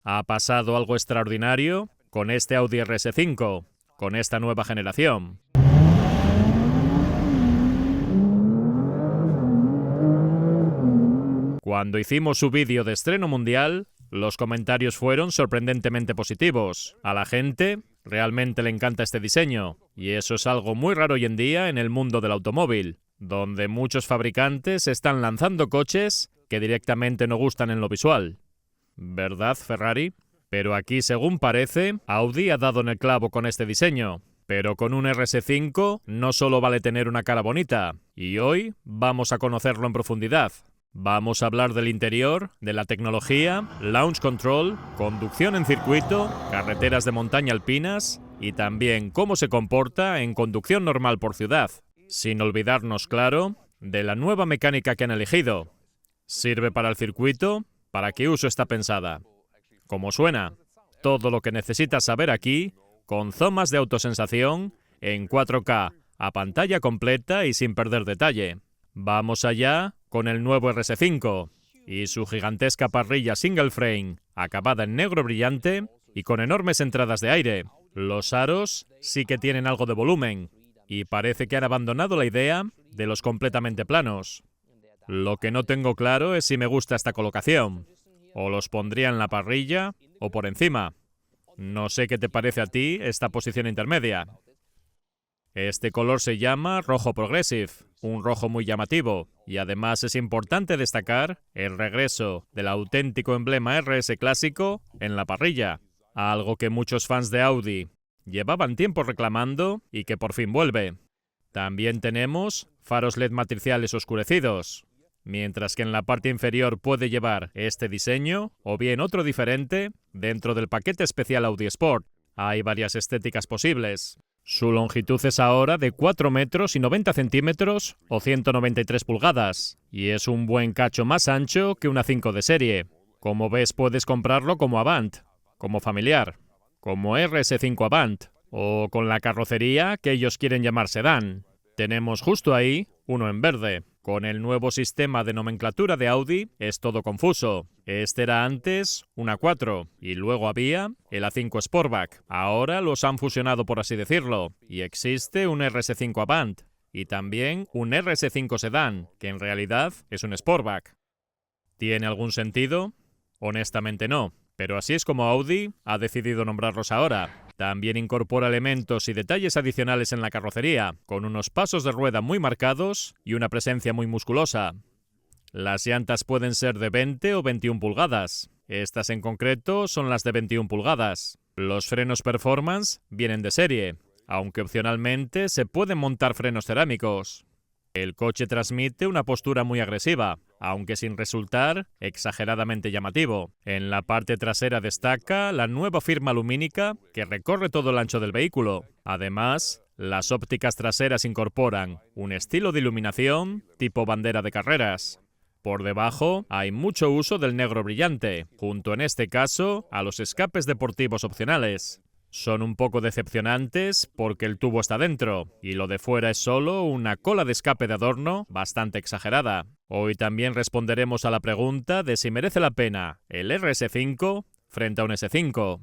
Ha pasado algo extraordinario con este Audi RS5, con esta nueva generación. Cuando hicimos su vídeo de estreno mundial, los comentarios fueron sorprendentemente positivos. A la gente realmente le encanta este diseño, y eso es algo muy raro hoy en día en el mundo del automóvil, donde muchos fabricantes están lanzando coches que directamente no gustan en lo visual. ¿Verdad, Ferrari? Pero aquí, según parece, Audi ha dado en el clavo con este diseño. Pero con un RS5 no solo vale tener una cara bonita, y hoy vamos a conocerlo en profundidad. Vamos a hablar del interior, de la tecnología, launch control, conducción en circuito, carreteras de montaña alpinas y también cómo se comporta en conducción normal por ciudad. Sin olvidarnos, claro, de la nueva mecánica que han elegido. ¿Sirve para el circuito? ¿Para qué uso está pensada? ¿Cómo suena? Todo lo que necesitas saber aquí, con zonas de autosensación, en 4K, a pantalla completa y sin perder detalle. Vamos allá con el nuevo RS5 y su gigantesca parrilla single frame, acabada en negro brillante y con enormes entradas de aire. Los aros sí que tienen algo de volumen y parece que han abandonado la idea de los completamente planos. Lo que no tengo claro es si me gusta esta colocación. O los pondría en la parrilla o por encima. No sé qué te parece a ti esta posición intermedia. Este color se llama rojo progressive, un rojo muy llamativo, y además es importante destacar el regreso del auténtico emblema RS clásico en la parrilla, algo que muchos fans de Audi llevaban tiempo reclamando y que por fin vuelve. También tenemos faros LED matriciales oscurecidos, mientras que en la parte inferior puede llevar este diseño o bien otro diferente dentro del paquete especial Audi Sport. Hay varias estéticas posibles. Su longitud es ahora de 4 metros y 90 centímetros o 193 pulgadas, y es un buen cacho más ancho que una 5 de serie. Como ves, puedes comprarlo como Avant, como familiar, como RS5 Avant, o con la carrocería que ellos quieren llamar sedán. Tenemos justo ahí uno en verde. Con el nuevo sistema de nomenclatura de Audi es todo confuso. Este era antes un A4 y luego había el A5 Sportback. Ahora los han fusionado, por así decirlo, y existe un RS5 Avant y también un RS5 Sedan, que en realidad es un Sportback. ¿Tiene algún sentido? Honestamente no, pero así es como Audi ha decidido nombrarlos ahora. También incorpora elementos y detalles adicionales en la carrocería, con unos pasos de rueda muy marcados y una presencia muy musculosa. Las llantas pueden ser de 20 o 21 pulgadas. Estas en concreto son las de 21 pulgadas. Los frenos performance vienen de serie, aunque opcionalmente se pueden montar frenos cerámicos. El coche transmite una postura muy agresiva, aunque sin resultar exageradamente llamativo. En la parte trasera destaca la nueva firma lumínica que recorre todo el ancho del vehículo. Además, las ópticas traseras incorporan un estilo de iluminación tipo bandera de carreras. Por debajo hay mucho uso del negro brillante, junto en este caso a los escapes deportivos opcionales. Son un poco decepcionantes porque el tubo está dentro y lo de fuera es solo una cola de escape de adorno bastante exagerada. Hoy también responderemos a la pregunta de si merece la pena el RS5 frente a un S5.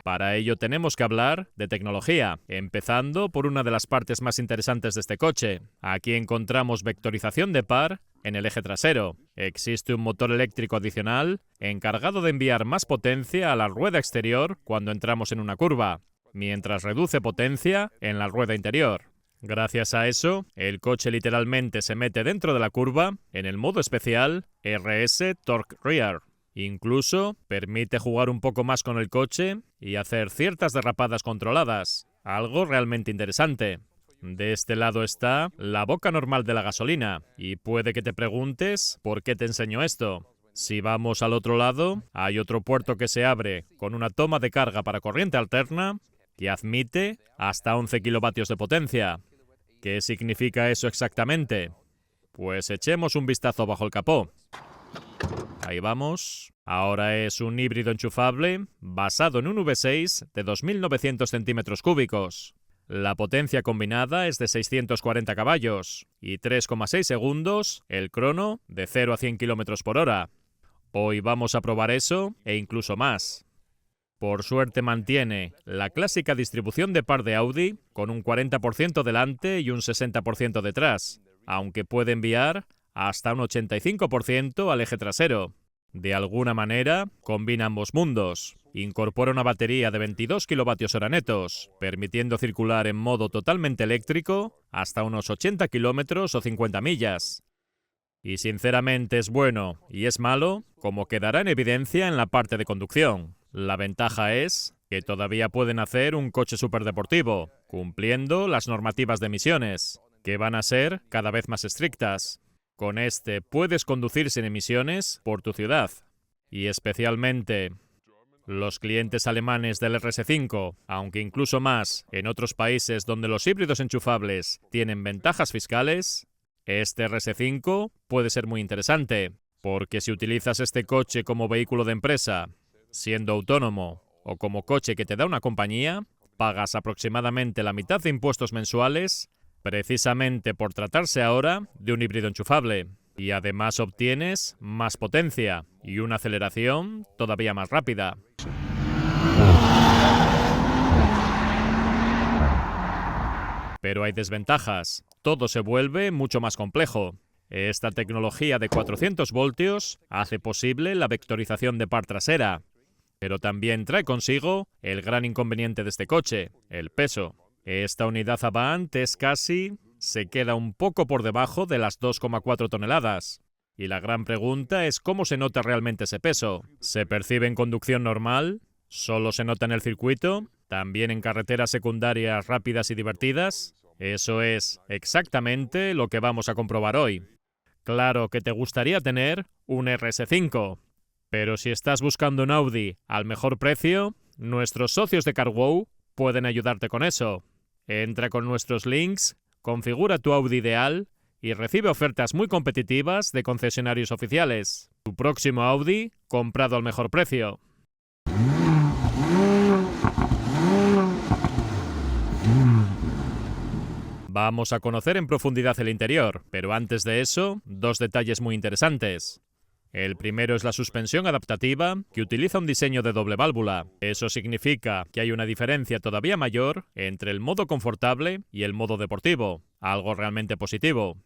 Para ello tenemos que hablar de tecnología, empezando por una de las partes más interesantes de este coche. Aquí encontramos vectorización de par en el eje trasero. Existe un motor eléctrico adicional encargado de enviar más potencia a la rueda exterior cuando entramos en una curva, mientras reduce potencia en la rueda interior. Gracias a eso, el coche literalmente se mete dentro de la curva en el modo especial RS Torque Rear. Incluso permite jugar un poco más con el coche y hacer ciertas derrapadas controladas, algo realmente interesante. De este lado está la boca normal de la gasolina, y puede que te preguntes ¿por qué te enseño esto? Si vamos al otro lado, hay otro puerto que se abre con una toma de carga para corriente alterna que admite hasta 11 kilovatios de potencia. ¿Qué significa eso exactamente? Pues echemos un vistazo bajo el capó. Ahí vamos. Ahora es un híbrido enchufable basado en un V6 de 2.900 centímetros cúbicos. La potencia combinada es de 640 caballos y 3,6 segundos el crono de 0 a 100 km por hora. Hoy vamos a probar eso e incluso más. Por suerte mantiene la clásica distribución de par de Audi, con un 40% delante y un 60% detrás, aunque puede enviar hasta un 85% al eje trasero. De alguna manera, combina ambos mundos. Incorpora una batería de 22 kWh netos, permitiendo circular en modo totalmente eléctrico hasta unos 80 kilómetros o 50 millas. Y sinceramente es bueno y es malo, como quedará en evidencia en la parte de conducción. La ventaja es que todavía pueden hacer un coche superdeportivo, cumpliendo las normativas de emisiones, que van a ser cada vez más estrictas. Con este puedes conducir sin emisiones por tu ciudad. Y especialmente los clientes alemanes del RS5, aunque incluso más en otros países donde los híbridos enchufables tienen ventajas fiscales, este RS5 puede ser muy interesante, porque si utilizas este coche como vehículo de empresa, siendo autónomo o como coche que te da una compañía, pagas aproximadamente la mitad de impuestos mensuales, precisamente por tratarse ahora de un híbrido enchufable. Y además obtienes más potencia y una aceleración todavía más rápida. Pero hay desventajas. Todo se vuelve mucho más complejo. Esta tecnología de 400 voltios hace posible la vectorización de par trasera, pero también trae consigo el gran inconveniente de este coche, el peso. Esta unidad Avant se queda un poco por debajo de las 2,4 toneladas. Y la gran pregunta es cómo se nota realmente ese peso. ¿Se percibe en conducción normal? ¿Solo se nota en el circuito? ¿También en carreteras secundarias rápidas y divertidas? Eso es exactamente lo que vamos a comprobar hoy. Claro que te gustaría tener un RS5, pero si estás buscando un Audi al mejor precio, nuestros socios de CarWow pueden ayudarte con eso. Entra con nuestros links, configura tu Audi ideal y recibe ofertas muy competitivas de concesionarios oficiales. Tu próximo Audi comprado al mejor precio. Vamos a conocer en profundidad el interior, pero antes de eso, dos detalles muy interesantes. El primero es la suspensión adaptativa, que utiliza un diseño de doble válvula. Eso significa que hay una diferencia todavía mayor entre el modo confortable y el modo deportivo, algo realmente positivo.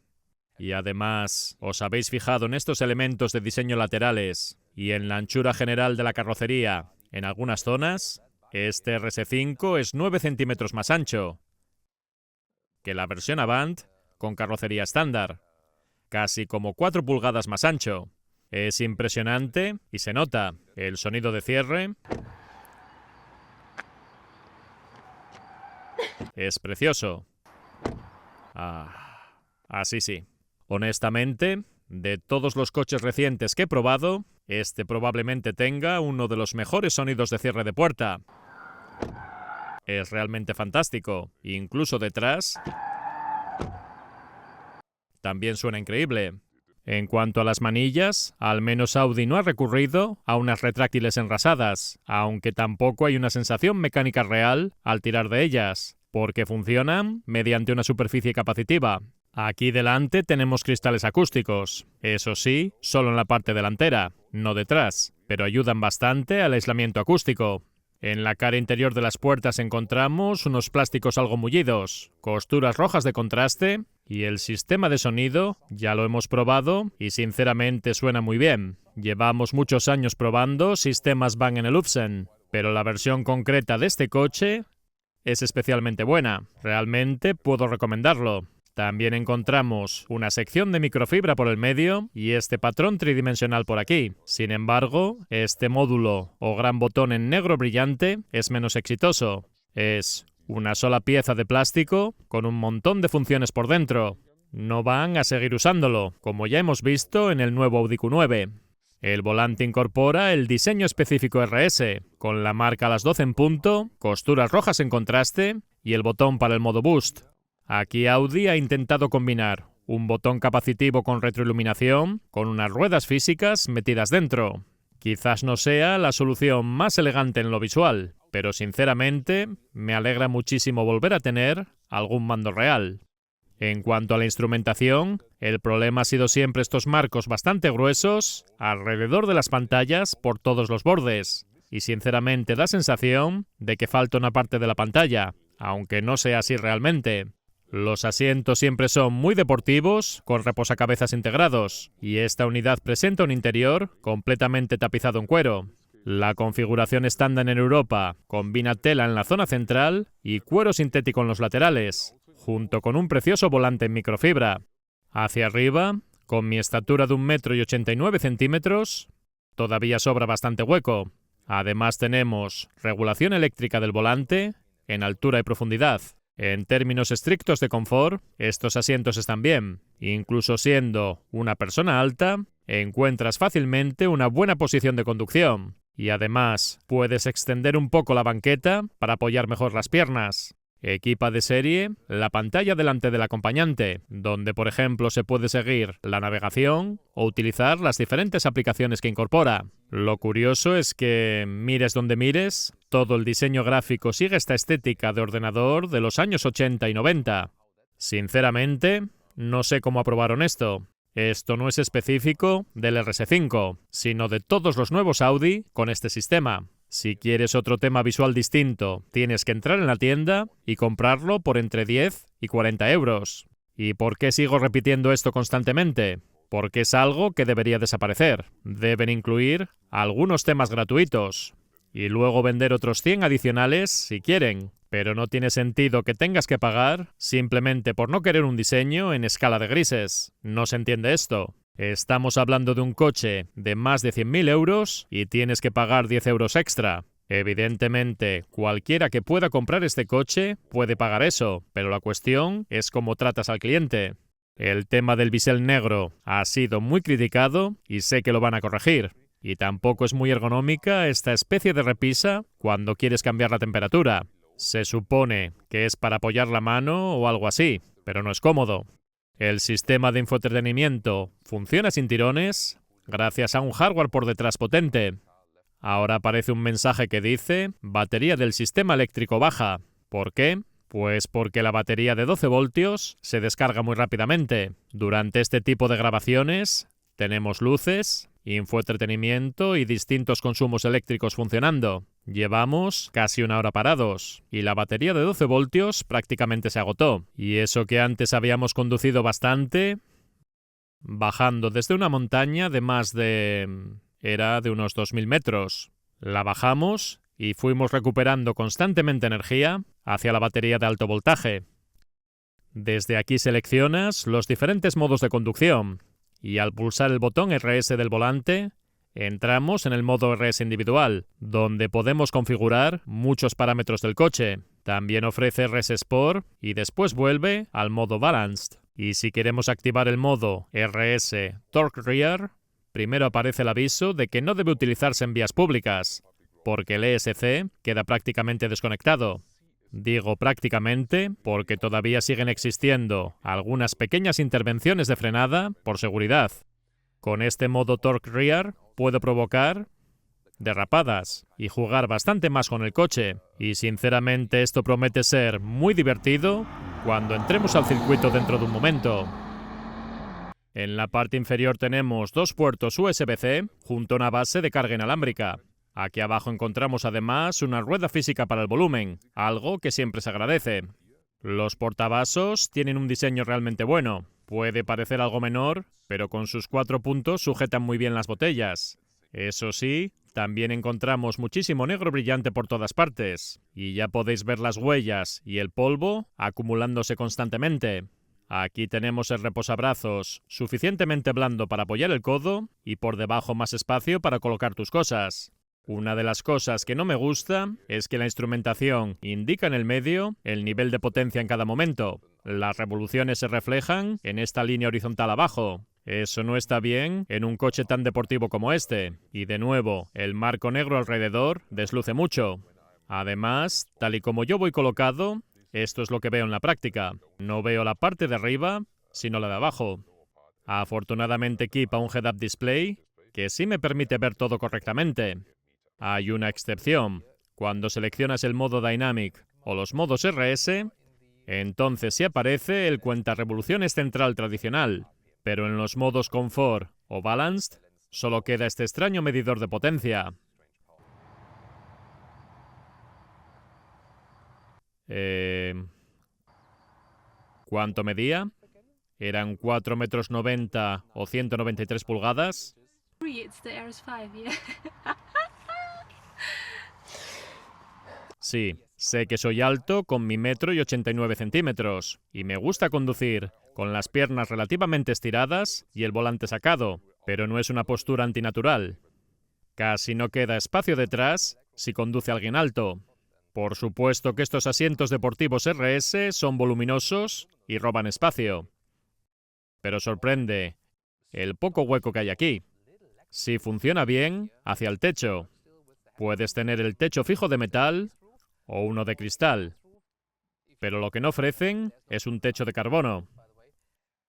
Y además, ¿os habéis fijado en estos elementos de diseño laterales y en la anchura general de la carrocería? En algunas zonas, este RS5 es 9 centímetros más ancho que la versión Avant con carrocería estándar, casi como 4 pulgadas más ancho. Es impresionante y se nota. El sonido de cierre es precioso. Así sí. Honestamente, de todos los coches recientes que he probado, este probablemente tenga uno de los mejores sonidos de cierre de puerta. Es realmente fantástico. Incluso detrás también suena increíble. En cuanto a las manillas, al menos Audi no ha recurrido a unas retráctiles enrasadas, aunque tampoco hay una sensación mecánica real al tirar de ellas, porque funcionan mediante una superficie capacitiva. Aquí delante tenemos cristales acústicos, eso sí, solo en la parte delantera, no detrás, pero ayudan bastante al aislamiento acústico. En la cara interior de las puertas encontramos unos plásticos algo mullidos, costuras rojas de contraste y el sistema de sonido ya lo hemos probado y sinceramente suena muy bien. Llevamos muchos años probando sistemas Bang & Olufsen, pero la versión concreta de este coche es especialmente buena. Realmente puedo recomendarlo. También encontramos una sección de microfibra por el medio y este patrón tridimensional por aquí. Sin embargo, este módulo o gran botón en negro brillante es menos exitoso. Es una sola pieza de plástico con un montón de funciones por dentro. No van a seguir usándolo, como ya hemos visto en el nuevo Audi Q9. El volante incorpora el diseño específico RS, con la marca a las 12 en punto, costuras rojas en contraste y el botón para el modo Boost. Aquí Audi ha intentado combinar un botón capacitivo con retroiluminación con unas ruedas físicas metidas dentro. Quizás no sea la solución más elegante en lo visual, pero sinceramente me alegra muchísimo volver a tener algún mando real. En cuanto a la instrumentación, el problema ha sido siempre estos marcos bastante gruesos alrededor de las pantallas por todos los bordes. y sinceramente da sensación de que falta una parte de la pantalla, aunque no sea así realmente. Los asientos siempre son muy deportivos, con reposacabezas integrados, y esta unidad presenta un interior completamente tapizado en cuero. La configuración estándar en Europa combina tela en la zona central y cuero sintético en los laterales, junto con un precioso volante en microfibra. Hacia arriba, con mi estatura de 1,89 m, todavía sobra bastante hueco. Además tenemos regulación eléctrica del volante en altura y profundidad. En términos estrictos de confort, estos asientos están bien. Incluso siendo una persona alta, encuentras fácilmente una buena posición de conducción. Y además, puedes extender un poco la banqueta para apoyar mejor las piernas. Equipa de serie la pantalla delante del acompañante, donde por ejemplo se puede seguir la navegación o utilizar las diferentes aplicaciones que incorpora. Lo curioso es que, mires donde mires, todo el diseño gráfico sigue esta estética de ordenador de los años 80 y 90. Sinceramente, no sé cómo aprobaron esto. Esto no es específico del RS5, sino de todos los nuevos Audi con este sistema. Si quieres otro tema visual distinto, tienes que entrar en la tienda y comprarlo por entre 10 y 40 euros. ¿Y por qué sigo repitiendo esto constantemente? Porque es algo que debería desaparecer. Deben incluir algunos temas gratuitos y luego vender otros 100 adicionales si quieren. Pero no tiene sentido que tengas que pagar simplemente por no querer un diseño en escala de grises. No se entiende esto. Estamos hablando de un coche de más de 100.000 euros y tienes que pagar 10 euros extra. Evidentemente, cualquiera que pueda comprar este coche puede pagar eso, pero la cuestión es cómo tratas al cliente. El tema del bisel negro ha sido muy criticado y sé que lo van a corregir. Y tampoco es muy ergonómica esta especie de repisa cuando quieres cambiar la temperatura. Se supone que es para apoyar la mano o algo así, pero no es cómodo. El sistema de infoentretenimiento funciona sin tirones gracias a un hardware por detrás potente. Ahora aparece un mensaje que dice batería del sistema eléctrico baja. ¿Por qué? Pues porque la batería de 12 voltios se descarga muy rápidamente. Durante este tipo de grabaciones tenemos luces, infoentretenimiento y distintos consumos eléctricos funcionando. Llevamos casi una hora parados y la batería de 12 voltios prácticamente se agotó. Y eso que antes habíamos conducido bastante, bajando desde una montaña de era de unos 2.000 metros. La bajamos y fuimos recuperando constantemente energía hacia la batería de alto voltaje. Desde aquí seleccionas los diferentes modos de conducción y al pulsar el botón RS del volante, entramos en el modo RS individual, donde podemos configurar muchos parámetros del coche. También ofrece RS Sport y después vuelve al modo Balanced. Y si queremos activar el modo RS Torque Rear, primero aparece el aviso de que no debe utilizarse en vías públicas, porque el ESC queda prácticamente desconectado. Digo prácticamente porque todavía siguen existiendo algunas pequeñas intervenciones de frenada por seguridad. Con este modo Torque Rear puedo provocar derrapadas y jugar bastante más con el coche. Y sinceramente esto promete ser muy divertido cuando entremos al circuito dentro de un momento. En la parte inferior tenemos dos puertos USB-C junto a una base de carga inalámbrica. Aquí abajo encontramos además una rueda física para el volumen, algo que siempre se agradece. Los portavasos tienen un diseño realmente bueno. Puede parecer algo menor, pero con sus 4 puntos sujetan muy bien las botellas. Eso sí, también encontramos muchísimo negro brillante por todas partes, y ya podéis ver las huellas y el polvo acumulándose constantemente. Aquí tenemos el reposabrazos suficientemente blando para apoyar el codo y por debajo más espacio para colocar tus cosas. Una de las cosas que no me gusta es que la instrumentación indica en el medio el nivel de potencia en cada momento. Las revoluciones se reflejan en esta línea horizontal abajo. Eso no está bien en un coche tan deportivo como este. Y de nuevo, el marco negro alrededor desluce mucho. Además, tal y como yo voy colocado, esto es lo que veo en la práctica. No veo la parte de arriba, sino la de abajo. Afortunadamente equipa un head-up display que sí me permite ver todo correctamente. Hay una excepción. Cuando seleccionas el modo Dynamic o los modos RS, entonces sí aparece el cuentarevoluciones central tradicional, pero en los modos Comfort o Balanced solo queda este extraño medidor de potencia. ¿Cuánto medía? ¿Eran 4,90 m o 193 pulgadas? Sí, sé que soy alto con mi 1,89 m y me gusta conducir con las piernas relativamente estiradas y el volante sacado, pero no es una postura antinatural. Casi no queda espacio detrás si conduce alguien alto. Por supuesto que estos asientos deportivos RS son voluminosos y roban espacio. Pero sorprende el poco hueco que hay aquí. Si funciona bien, hacia el techo. Puedes tener el techo fijo de metal o uno de cristal. Pero lo que no ofrecen es un techo de carbono.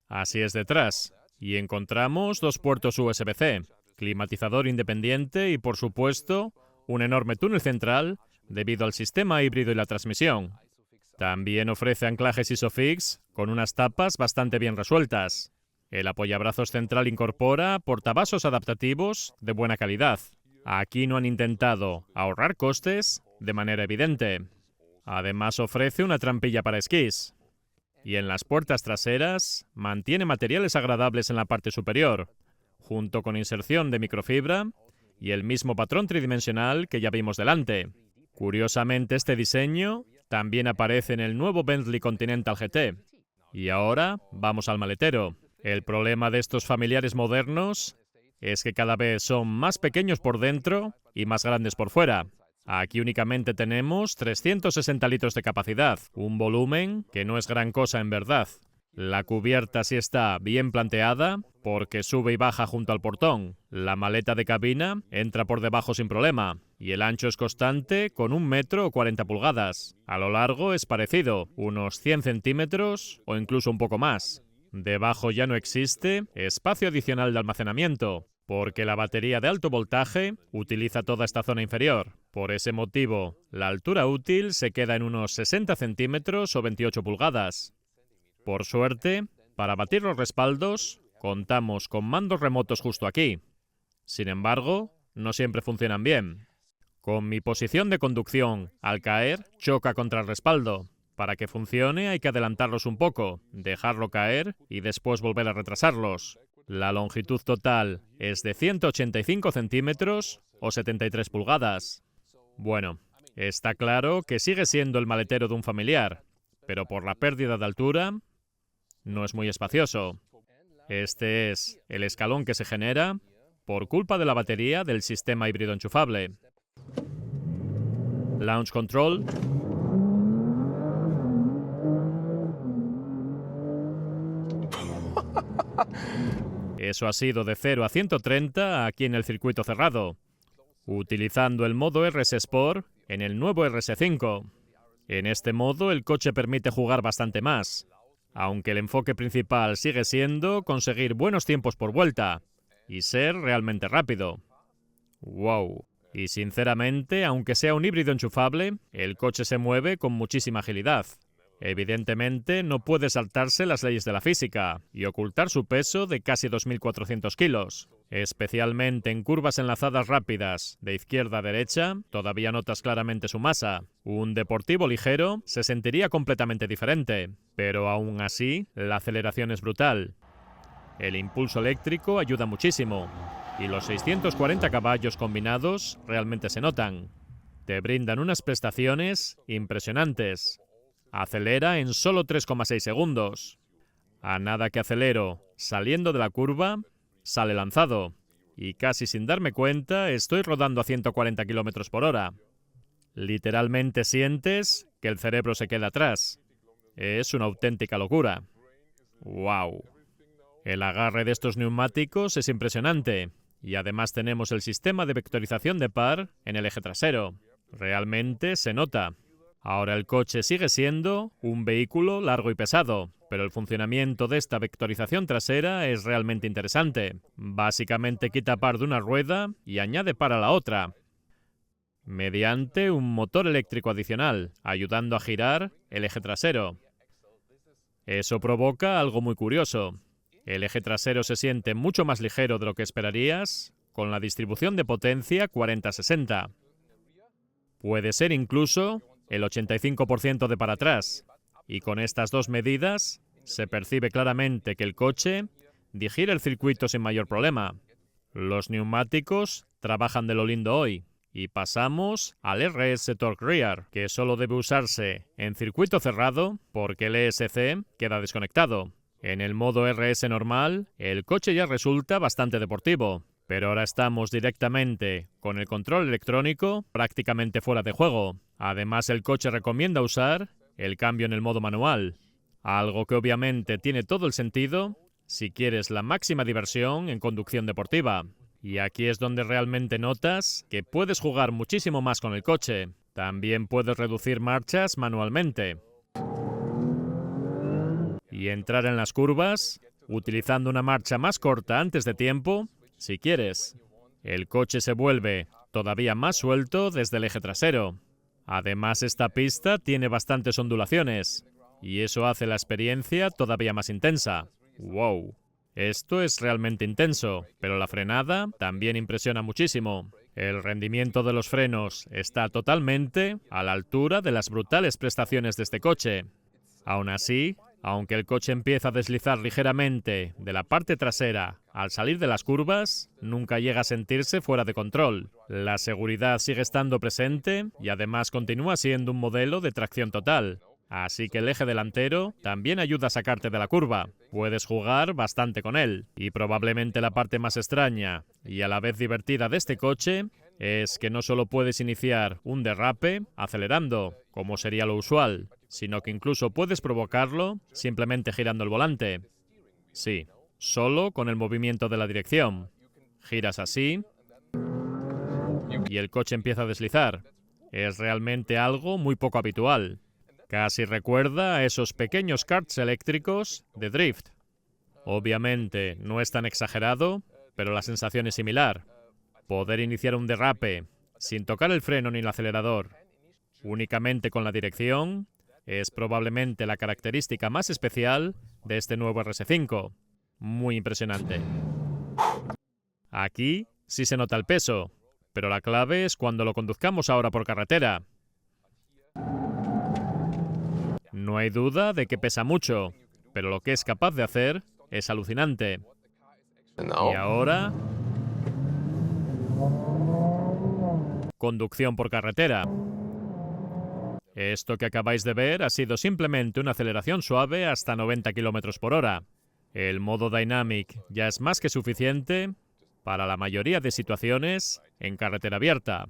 Así es detrás. Y encontramos 2 puertos USB-C, climatizador independiente y, por supuesto, un enorme túnel central debido al sistema híbrido y la transmisión. También ofrece anclajes ISOFIX con unas tapas bastante bien resueltas. El apoyabrazos central incorpora portavasos adaptativos de buena calidad. Aquí no han intentado ahorrar costes de manera evidente. Además ofrece una trampilla para esquís. Y en las puertas traseras mantiene materiales agradables en la parte superior, junto con inserción de microfibra y el mismo patrón tridimensional que ya vimos delante. Curiosamente, este diseño también aparece en el nuevo Bentley Continental GT. Y ahora vamos al maletero. El problema de estos familiares modernos es que cada vez son más pequeños por dentro y más grandes por fuera. Aquí únicamente tenemos 360 litros de capacidad, un volumen que no es gran cosa en verdad. La cubierta sí está bien planteada porque sube y baja junto al portón. La maleta de cabina entra por debajo sin problema y el ancho es constante con 1 metro o 40 pulgadas. A lo largo es parecido, unos 100 centímetros o incluso un poco más. Debajo ya no existe espacio adicional de almacenamiento porque la batería de alto voltaje utiliza toda esta zona inferior. Por ese motivo, la altura útil se queda en unos 60 centímetros o 28 pulgadas. Por suerte, para batir los respaldos, contamos con mandos remotos justo aquí. Sin embargo, no siempre funcionan bien. Con mi posición de conducción, al caer, choca contra el respaldo. Para que funcione hay que adelantarlos un poco, dejarlo caer y después volver a retrasarlos. La longitud total es de 185 centímetros o 73 pulgadas. Bueno, está claro que sigue siendo el maletero de un familiar, pero por la pérdida de altura no es muy espacioso. Este es el escalón que se genera por culpa de la batería del sistema híbrido enchufable. Launch Control. Eso ha sido de 0 a 130 aquí en el circuito cerrado, utilizando el modo RS Sport en el nuevo RS5. En este modo el coche permite jugar bastante más, aunque el enfoque principal sigue siendo conseguir buenos tiempos por vuelta y ser realmente rápido. ¡Wow! Y sinceramente, aunque sea un híbrido enchufable, el coche se mueve con muchísima agilidad. Evidentemente, no puede saltarse las leyes de la física y ocultar su peso de casi 2.400 kilos. Especialmente en curvas enlazadas rápidas, de izquierda a derecha, todavía notas claramente su masa. Un deportivo ligero se sentiría completamente diferente, pero aún así, la aceleración es brutal. El impulso eléctrico ayuda muchísimo, y los 640 caballos combinados realmente se notan. Te brindan unas prestaciones impresionantes. Acelera en solo 3,6 segundos. A nada que acelero saliendo de la curva, sale lanzado. Y casi sin darme cuenta, estoy rodando a 140 km por hora. Literalmente sientes que el cerebro se queda atrás. Es una auténtica locura. ¡Wow! El agarre de estos neumáticos es impresionante. Y además tenemos el sistema de vectorización de par en el eje trasero. Realmente se nota. Ahora el coche sigue siendo un vehículo largo y pesado, pero el funcionamiento de esta vectorización trasera es realmente interesante. Básicamente quita par de una rueda y añade par a la otra, mediante un motor eléctrico adicional, ayudando a girar el eje trasero. Eso provoca algo muy curioso. El eje trasero se siente mucho más ligero de lo que esperarías, con la distribución de potencia 40-60. Puede ser incluso el 85% de para atrás. Y con estas dos medidas se percibe claramente que el coche digiere el circuito sin mayor problema. Los neumáticos trabajan de lo lindo hoy. Y pasamos al RS Torque Rear, que solo debe usarse en circuito cerrado porque el ESC queda desconectado. En el modo RS normal, el coche ya resulta bastante deportivo, pero ahora estamos directamente con el control electrónico prácticamente fuera de juego. Además, el coche recomienda usar el cambio en el modo manual, algo que obviamente tiene todo el sentido si quieres la máxima diversión en conducción deportiva. Y aquí es donde realmente notas que puedes jugar muchísimo más con el coche. También puedes reducir marchas manualmente y entrar en las curvas utilizando una marcha más corta antes de tiempo, si quieres. El coche se vuelve todavía más suelto desde el eje trasero. Además, esta pista tiene bastantes ondulaciones y eso hace la experiencia todavía más intensa. ¡Wow! Esto es realmente intenso, pero la frenada también impresiona muchísimo. El rendimiento de los frenos está totalmente a la altura de las brutales prestaciones de este coche. Aún así, aunque el coche empieza a deslizar ligeramente de la parte trasera al salir de las curvas, nunca llega a sentirse fuera de control. La seguridad sigue estando presente y además continúa siendo un modelo de tracción total. Así que el eje delantero también ayuda a sacarte de la curva. Puedes jugar bastante con él. Y probablemente la parte más extraña y a la vez divertida de este coche es que no solo puedes iniciar un derrape acelerando, como sería lo usual, sino que incluso puedes provocarlo simplemente girando el volante. Sí, solo con el movimiento de la dirección. Giras así y el coche empieza a deslizar. Es realmente algo muy poco habitual. Casi recuerda a esos pequeños karts eléctricos de drift. Obviamente no es tan exagerado, pero la sensación es similar. Poder iniciar un derrape sin tocar el freno ni el acelerador, únicamente con la dirección, es probablemente la característica más especial de este nuevo RS5. Muy impresionante. Aquí sí se nota el peso, pero la clave es cuando lo conduzcamos ahora por carretera. No hay duda de que pesa mucho, pero lo que es capaz de hacer es alucinante. Y ahora, conducción por carretera. Esto que acabáis de ver ha sido simplemente una aceleración suave hasta 90 km por hora. El modo Dynamic ya es más que suficiente para la mayoría de situaciones en carretera abierta.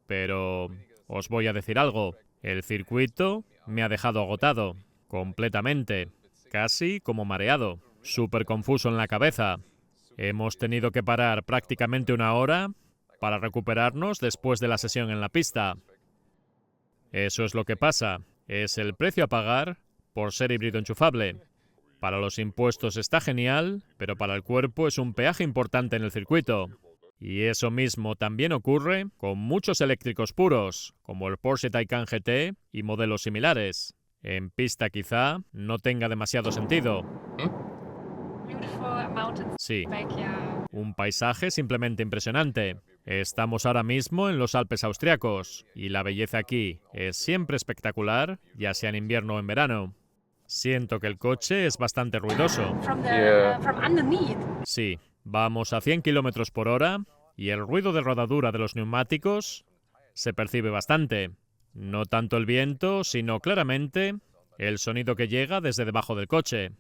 Pero os voy a decir algo, el circuito me ha dejado agotado, completamente, casi como mareado, súper confuso en la cabeza. Hemos tenido que parar prácticamente una hora para recuperarnos después de la sesión en la pista. Eso es lo que pasa, es el precio a pagar por ser híbrido enchufable. Para los impuestos está genial, pero para el cuerpo es un peaje importante en el circuito. Y eso mismo también ocurre con muchos eléctricos puros, como el Porsche Taycan GT y modelos similares. En pista quizá no tenga demasiado sentido. Sí, un paisaje simplemente impresionante. Estamos ahora mismo en los Alpes austriacos y la belleza aquí es siempre espectacular, ya sea en invierno o en verano. Siento que el coche es bastante ruidoso. Sí, vamos a 100 km por hora y el ruido de rodadura de los neumáticos se percibe bastante. No tanto el viento, sino claramente el sonido que llega desde debajo del coche.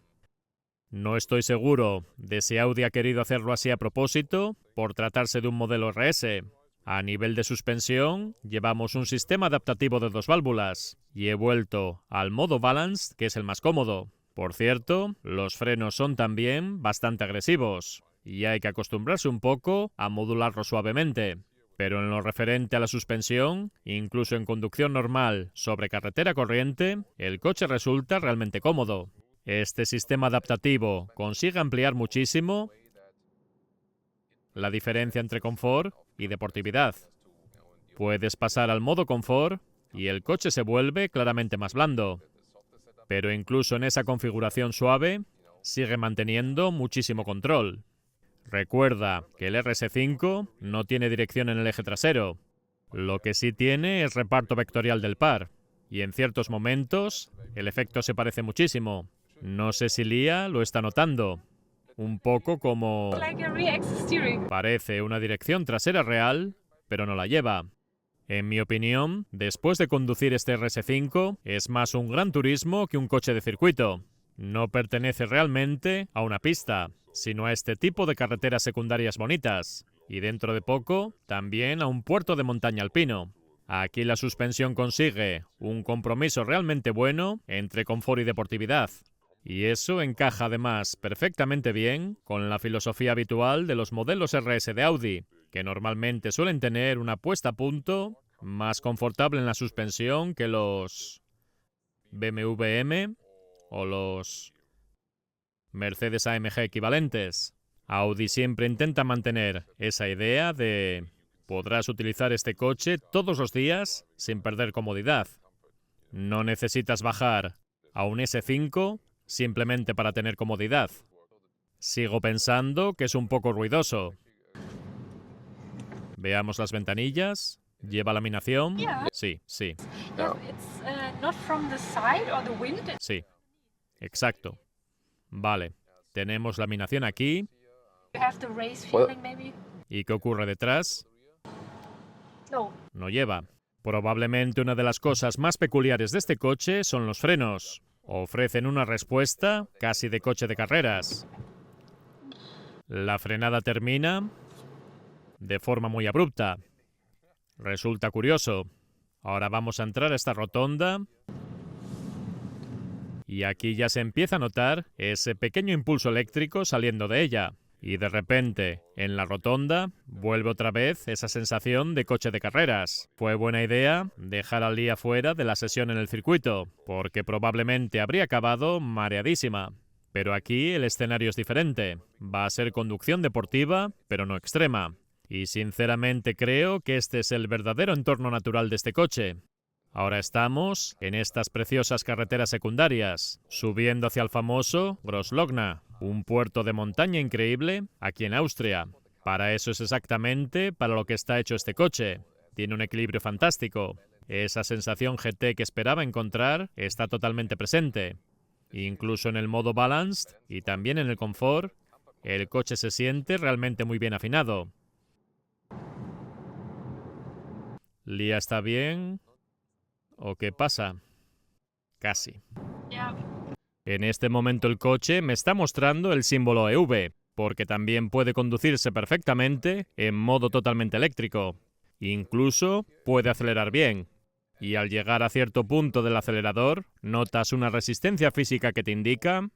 No estoy seguro de si Audi ha querido hacerlo así a propósito por tratarse de un modelo RS. A nivel de suspensión, llevamos un sistema adaptativo de 2 válvulas y he vuelto al modo Balance, que es el más cómodo. Por cierto, los frenos son también bastante agresivos y hay que acostumbrarse un poco a modularlo suavemente. Pero en lo referente a la suspensión, incluso en conducción normal sobre carretera corriente, el coche resulta realmente cómodo. Este sistema adaptativo consigue ampliar muchísimo la diferencia entre confort y deportividad. Puedes pasar al modo confort y el coche se vuelve claramente más blando. Pero incluso en esa configuración suave, sigue manteniendo muchísimo control. Recuerda que el RS5 no tiene dirección en el eje trasero. Lo que sí tiene es reparto vectorial del par. Y en ciertos momentos, el efecto se parece muchísimo. No sé si Lia lo está notando. Un poco como... Parece una dirección trasera real, pero no la lleva. En mi opinión, después de conducir este RS5, es más un gran turismo que un coche de circuito. No pertenece realmente a una pista, sino a este tipo de carreteras secundarias bonitas. Y dentro de poco, también a un puerto de montaña alpino. Aquí la suspensión consigue un compromiso realmente bueno entre confort y deportividad. Y eso encaja además perfectamente bien con la filosofía habitual de los modelos RS de Audi, que normalmente suelen tener una puesta a punto más confortable en la suspensión que los BMW M o los Mercedes AMG equivalentes. Audi siempre intenta mantener esa idea de podrás utilizar este coche todos los días sin perder comodidad. No necesitas bajar a un S5 simplemente para tener comodidad. Sigo pensando que es un poco ruidoso. Veamos las ventanillas. ¿Lleva laminación? Sí, sí. Sí, exacto. Vale, tenemos laminación aquí. ¿Y qué ocurre detrás? No lleva. Probablemente una de las cosas más peculiares de este coche son los frenos. Ofrecen una respuesta casi de coche de carreras. La frenada termina de forma muy abrupta. Resulta curioso. Ahora vamos a entrar a esta rotonda. Y aquí ya se empieza a notar ese pequeño impulso eléctrico saliendo de ella. Y de repente, en la rotonda, vuelve otra vez esa sensación de coche de carreras. Fue buena idea dejar al día fuera de la sesión en el circuito, porque probablemente habría acabado mareadísima. Pero aquí el escenario es diferente. Va a ser conducción deportiva, pero no extrema. Y sinceramente creo que este es el verdadero entorno natural de este coche. Ahora estamos en estas preciosas carreteras secundarias, subiendo hacia el famoso Großlogna, un puerto de montaña increíble aquí en Austria. Para eso es exactamente para lo que está hecho este coche. Tiene un equilibrio fantástico. Esa sensación GT que esperaba encontrar está totalmente presente. Incluso en el modo Balanced y también en el confort, el coche se siente realmente muy bien afinado. ¿Lia está bien? ¿O qué pasa? Casi. En este momento el coche me está mostrando el símbolo EV, porque también puede conducirse perfectamente en modo totalmente eléctrico. Incluso puede acelerar bien. Y al llegar a cierto punto del acelerador, notas una resistencia física que te indica: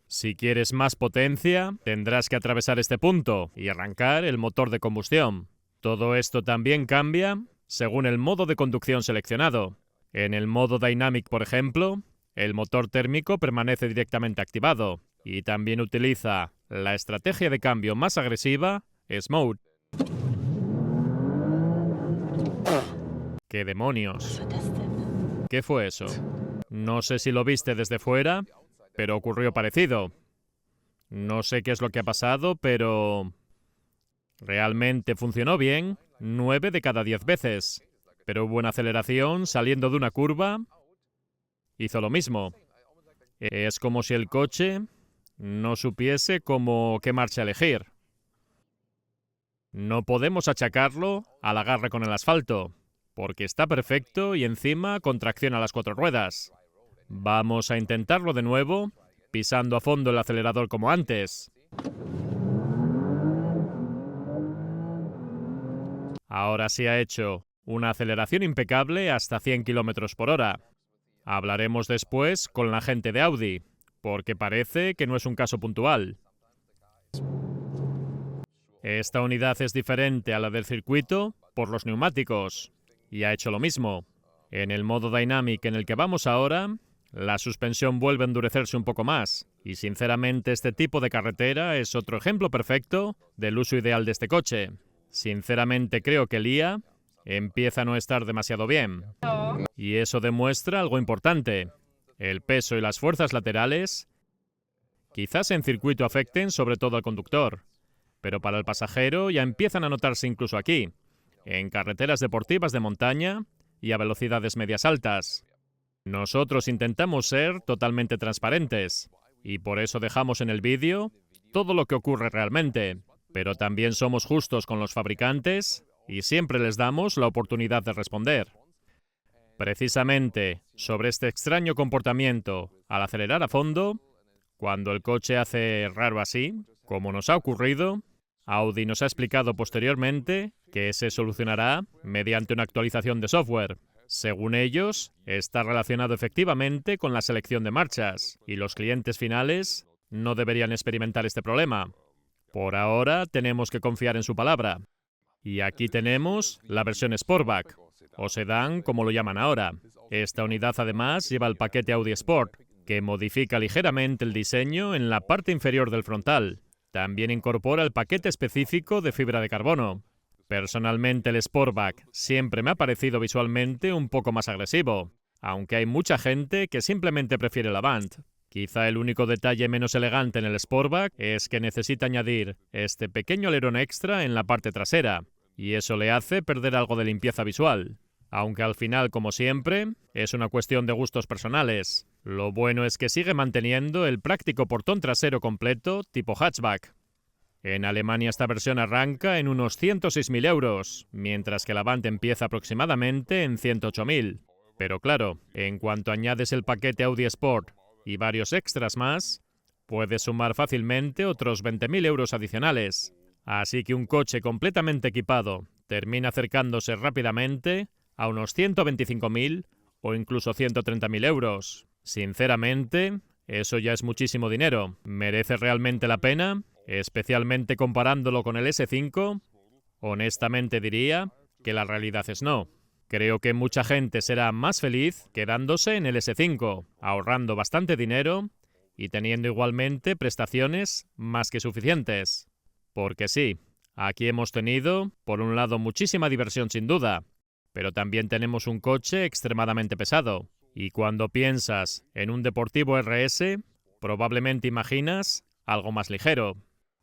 si quieres más potencia, tendrás que atravesar este punto y arrancar el motor de combustión. Todo esto también cambia según el modo de conducción seleccionado. En el modo Dynamic, por ejemplo, el motor térmico permanece directamente activado y también utiliza la estrategia de cambio más agresiva, S-Mode. ¡Qué demonios! ¿Qué fue eso? No sé si lo viste desde fuera, pero ocurrió parecido. No sé qué es lo que ha pasado, pero realmente funcionó bien 9 de cada 10 veces. Pero hubo una aceleración saliendo de una curva. Hizo lo mismo. Es como si el coche no supiese qué marcha elegir. No podemos achacarlo al agarre con el asfalto, porque está perfecto y encima con tracción a las 4 ruedas. Vamos a intentarlo de nuevo, pisando a fondo el acelerador como antes. Ahora sí ha hecho una aceleración impecable hasta 100 km por hora. Hablaremos después con la gente de Audi, porque parece que no es un caso puntual. Esta unidad es diferente a la del circuito por los neumáticos, y ha hecho lo mismo. En el modo Dynamic en el que vamos ahora, la suspensión vuelve a endurecerse un poco más, y sinceramente este tipo de carretera es otro ejemplo perfecto del uso ideal de este coche. Sinceramente creo que Lia empieza a no estar demasiado bien. Y eso demuestra algo importante. El peso y las fuerzas laterales quizás en circuito afecten sobre todo al conductor, pero para el pasajero ya empiezan a notarse incluso aquí, en carreteras deportivas de montaña y a velocidades medias altas. Nosotros intentamos ser totalmente transparentes y por eso dejamos en el vídeo todo lo que ocurre realmente, pero también somos justos con los fabricantes y siempre les damos la oportunidad de responder. Precisamente sobre este extraño comportamiento al acelerar a fondo, cuando el coche hace raro así, como nos ha ocurrido, Audi nos ha explicado posteriormente que se solucionará mediante una actualización de software. Según ellos, está relacionado efectivamente con la selección de marchas y los clientes finales no deberían experimentar este problema. Por ahora tenemos que confiar en su palabra. Y aquí tenemos la versión Sportback, o sedán como lo llaman ahora. Esta unidad además lleva el paquete Audi Sport, que modifica ligeramente el diseño en la parte inferior del frontal. También incorpora el paquete específico de fibra de carbono. Personalmente el Sportback siempre me ha parecido visualmente un poco más agresivo, aunque hay mucha gente que simplemente prefiere el Avant. Quizá el único detalle menos elegante en el Sportback es que necesita añadir este pequeño alerón extra en la parte trasera, y eso le hace perder algo de limpieza visual. Aunque al final, como siempre, es una cuestión de gustos personales. Lo bueno es que sigue manteniendo el práctico portón trasero completo tipo hatchback. En Alemania esta versión arranca en unos 106.000 euros, mientras que el Avant empieza aproximadamente en 108.000. Pero claro, en cuanto añades el paquete Audi Sport y varios extras más, puedes sumar fácilmente otros 20.000 euros adicionales. Así que un coche completamente equipado termina acercándose rápidamente a unos 125.000 o incluso 130.000 euros. Sinceramente, eso ya es muchísimo dinero. ¿Merece realmente la pena? Especialmente comparándolo con el S5, honestamente diría que la realidad es no. Creo que mucha gente será más feliz quedándose en el S5, ahorrando bastante dinero y teniendo igualmente prestaciones más que suficientes. Porque sí, aquí hemos tenido, por un lado, muchísima diversión sin duda, pero también tenemos un coche extremadamente pesado. Y cuando piensas en un deportivo RS, probablemente imaginas algo más ligero.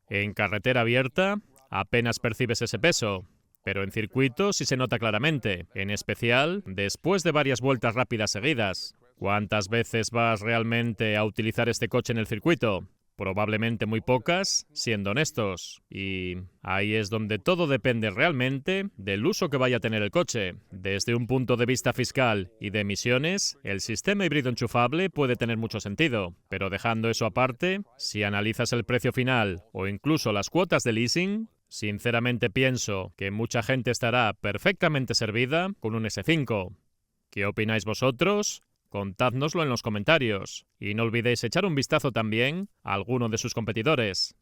En carretera abierta apenas percibes ese peso, pero en circuito sí se nota claramente, en especial después de varias vueltas rápidas seguidas. ¿Cuántas veces vas realmente a utilizar este coche en el circuito? Probablemente muy pocas, siendo honestos. Y ahí es donde todo depende realmente del uso que vaya a tener el coche. Desde un punto de vista fiscal y de emisiones, el sistema híbrido enchufable puede tener mucho sentido. Pero dejando eso aparte, si analizas el precio final o incluso las cuotas de leasing, sinceramente pienso que mucha gente estará perfectamente servida con un S5. ¿Qué opináis vosotros? Contádnoslo en los comentarios y no olvidéis echar un vistazo también a alguno de sus competidores.